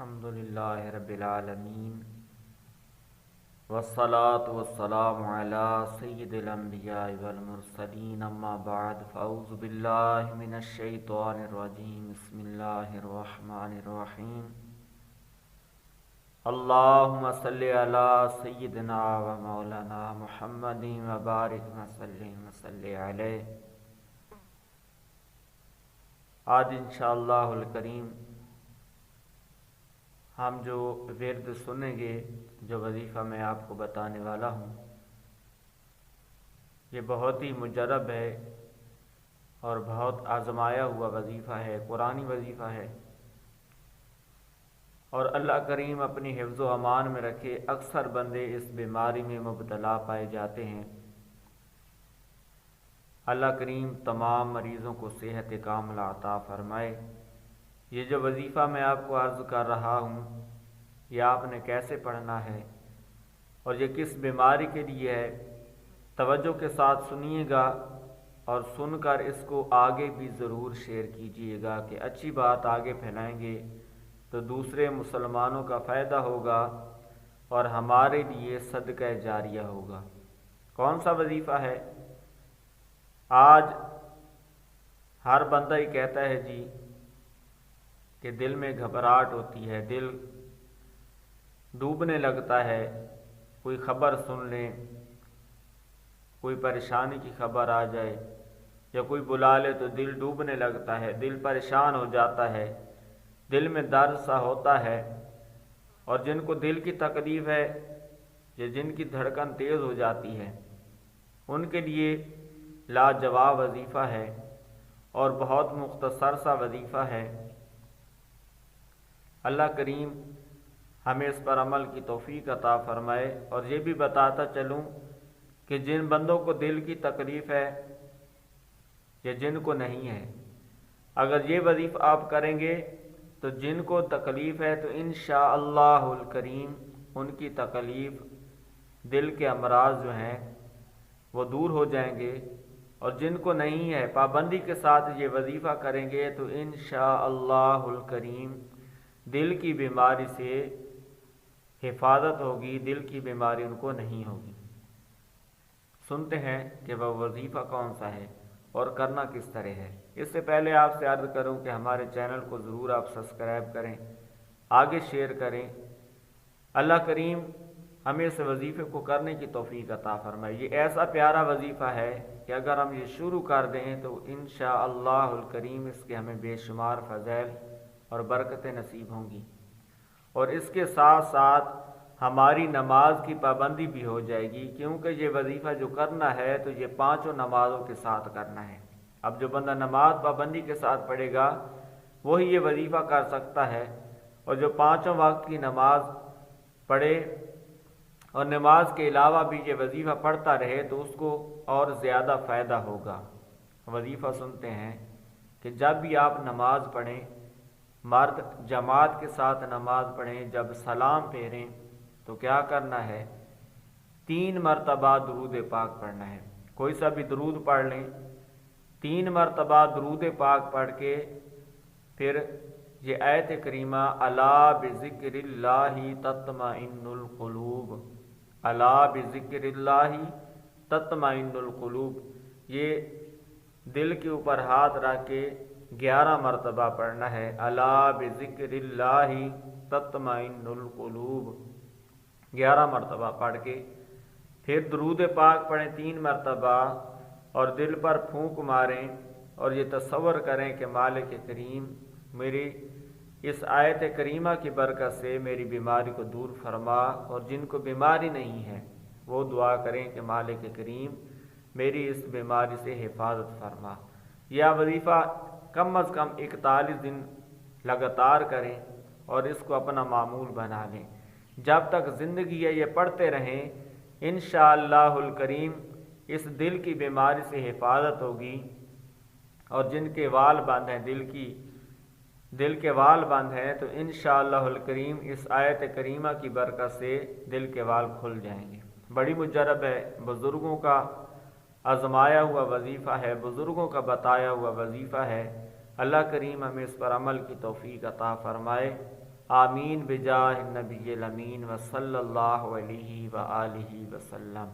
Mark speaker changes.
Speaker 1: الحمدللہ رب العالمین والصلاة والسلام علی سید الانبیاء والمرسلین اما بعد فاعوذ باللہ من الشیطان الرجیم بسم اللہ الرحمن الرحیم اللہم صلی علی سیدنا و مولانا محمد وبارک وسلم وصلی علیہ۔ آج انشاءاللہ الکریم ہم جو ورد سنیں گے، جو وظیفہ میں آپ کو بتانے والا ہوں، یہ بہت ہی مجرب ہے اور بہت آزمایا ہوا وظیفہ ہے، قرآنی وظیفہ ہے، اور اللہ کریم اپنی حفظ و امان میں رکھے اکثر بندے اس بیماری میں مبتلا پائے جاتے ہیں۔ اللہ کریم تمام مریضوں کو صحت کاملہ عطا فرمائے۔ یہ جو وظیفہ میں آپ کو عرض کر رہا ہوں، یہ آپ نے کیسے پڑھنا ہے اور یہ کس بیماری کے لیے ہے، توجہ کے ساتھ سنیے گا اور سن کر اس کو آگے بھی ضرور شیئر کیجیے گا کہ اچھی بات آگے پھیلائیں گے تو دوسرے مسلمانوں کا فائدہ ہوگا اور ہمارے لیے صدقہ جاریہ ہوگا۔ کون سا وظیفہ ہے؟ آج ہر بندہ ہی کہتا ہے جی کہ دل میں گھبراہٹ ہوتی ہے، دل ڈوبنے لگتا ہے، کوئی خبر سن لیں، کوئی پریشانی کی خبر آ جائے یا کوئی بلا لے تو دل ڈوبنے لگتا ہے، دل پریشان ہو جاتا ہے، دل میں درد سا ہوتا ہے۔ اور جن کو دل کی تکلیف ہے یا جن کی دھڑکن تیز ہو جاتی ہے، ان کے لیے لاجواب وظیفہ ہے اور بہت مختصر سا وظیفہ ہے۔ اللہ کریم ہمیں اس پر عمل کی توفیق عطا فرمائے۔ اور یہ بھی بتاتا چلوں کہ جن بندوں کو دل کی تکلیف ہے یا جن کو نہیں ہے، اگر یہ وظیفہ آپ کریں گے تو جن کو تکلیف ہے تو انشاءاللہ الکریم ان کی تکلیف، دل کے امراض جو ہیں وہ دور ہو جائیں گے، اور جن کو نہیں ہے پابندی کے ساتھ یہ وظیفہ کریں گے تو انشاءاللہ الکریم دل کی بیماری سے حفاظت ہوگی، دل کی بیماری ان کو نہیں ہوگی۔ سنتے ہیں کہ وہ وظیفہ کون سا ہے اور کرنا کس طرح ہے۔ اس سے پہلے آپ سے عرض کروں کہ ہمارے چینل کو ضرور آپ سبسکرائب کریں، آگے شیئر کریں۔ اللہ کریم ہمیں اس وظیفے کو کرنے کی توفیق عطا فرمائے۔ یہ ایسا پیارا وظیفہ ہے کہ اگر ہم یہ شروع کر دیں تو انشاءاللہ الکریم اس کے ہمیں بے شمار فضائل اور برکتیں نصیب ہوں گی، اور اس کے ساتھ ساتھ ہماری نماز کی پابندی بھی ہو جائے گی، کیونکہ یہ وظیفہ جو کرنا ہے تو یہ 5 نمازوں کے ساتھ کرنا ہے۔ اب جو بندہ نماز پابندی کے ساتھ پڑھے گا وہی یہ وظیفہ کر سکتا ہے، اور جو 5 وقت کی نماز پڑھے اور نماز کے علاوہ بھی یہ وظیفہ پڑھتا رہے تو اس کو اور زیادہ فائدہ ہوگا۔ وظیفہ سنتے ہیں کہ جب بھی آپ نماز پڑھیں، مرد جماعت کے ساتھ نماز پڑھیں، جب سلام پھیریں تو کیا کرنا ہے؟ 3 مرتبہ درود پاک پڑھنا ہے۔ کوئی سا بھی درود پڑھ لیں، 3 مرتبہ درود پاک پڑھ کے پھر یہ آیت کریمہ الا بذکر اللہ تطمئن القلوب، الا بذکر اللہ تطمئن القلوب، یہ دل کے اوپر ہاتھ رکھ کے 11 مرتبہ پڑھنا ہے۔ الا بذکر اللہ تطمئن القلوب 11 مرتبہ پڑھ کے پھر درود پاک پڑھیں 3 مرتبہ، اور دل پر پھونک ماریں اور یہ تصور کریں کہ مالک کریم میری اس آیت کریمہ کی برکت سے میری بیماری کو دور فرما، اور جن کو بیماری نہیں ہے وہ دعا کریں کہ مالک کریم میری اس بیماری سے حفاظت فرما۔ یہ وظیفہ کم از کم 41 دن لگاتار کریں اور اس کو اپنا معمول بنا لیں۔ جب تک زندگی ہے یہ پڑھتے رہیں، انشاءاللہ الکریم اس دل کی بیماری سے حفاظت ہوگی، اور جن کے وال بند ہیں، دل کے وال بند ہیں، تو انشاءاللہ الکریم اس آیت کریمہ کی برکت سے دل کے وال کھل جائیں گے۔ بڑی مجرب ہے، بزرگوں کا آزمایا ہوا وظیفہ ہے، بزرگوں کا بتایا ہوا وظیفہ ہے۔ اللہ کریم ہمیں اس پر عمل کی توفیق عطا فرمائے۔ آمین بجاہ النبی الامین و صلی اللہ علیہ وآلہ وسلم۔